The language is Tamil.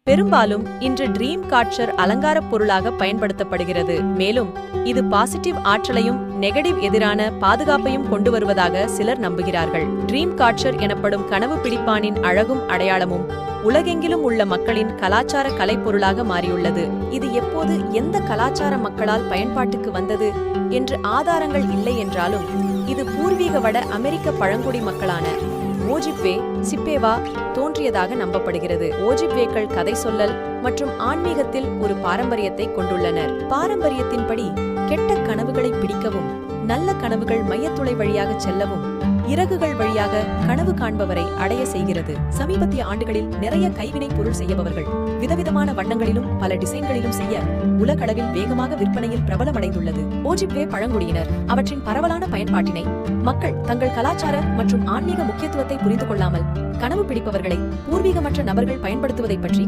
பெரும்பாலும் இன்று ட்ரீம் காட்சர் அலங்காரப் பொருளாக பயன்படுத்தப்படுகிறது. மேலும் இது பாசிட்டிவ் ஆற்றலையும் நெகட்டிவ் எதிரான பாதுகாப்பையும் கொண்டு வருவதாக சிலர் நம்புகிறார்கள். ட்ரீம் காட்சர் எனப்படும் கனவு பிடிப்பானின் அழகும் அடையாளமும் உலகெங்கிலும் உள்ள மக்களின் கலாச்சார கலைப்பொருளாக மாறியுள்ளது. இது எப்போது எந்த கலாச்சார மக்களால் பயன்பாட்டுக்கு வந்தது என்று ஆதாரங்கள் இல்லை என்றாலும் இது பூர்வீக வட அமெரிக்க பழங்குடி மக்களான ஓஜிப்வே சிப்பேவா தோன்றியதாக நம்பப்படுகிறது. ஓஜிப்வேக்கள் கதை சொல்லல் மற்றும் ஆன்மீகத்தில் ஒரு பாரம்பரியத்தை கொண்டுள்ளனர். பாரம்பரியத்தின்படி கெட்ட கனவுகளை பிடிக்கவும் நல்ல கனவுகள் மையத்துளை வழியாக செல்லவும் இறகுகள் வழியாக கனவு காண்பவரை அடைய செய்கிறது. சமீபத்திய ஆண்டுகளில் நிறைய கைவினை பொருள் செய்யபவர்கள் விதவிதமான வண்ணங்களிலும் பல டிசைன்களிலும் செய்ய உலகளவில் வேகமாக விற்பனையில் பிரபலமடைந்துள்ளது. ஓஜிப்வே பழங்குடியினர் அவற்றின் பரவலான பயன்பாட்டினை மக்கள் தங்கள் கலாச்சார மற்றும் ஆன்மீக முக்கியத்துவத்தை புரிந்து கொள்ளாமல் கனவு பிடிப்பவர்களை பூர்வீகமற்ற நபர்கள் பயன்படுத்துவதை பற்றி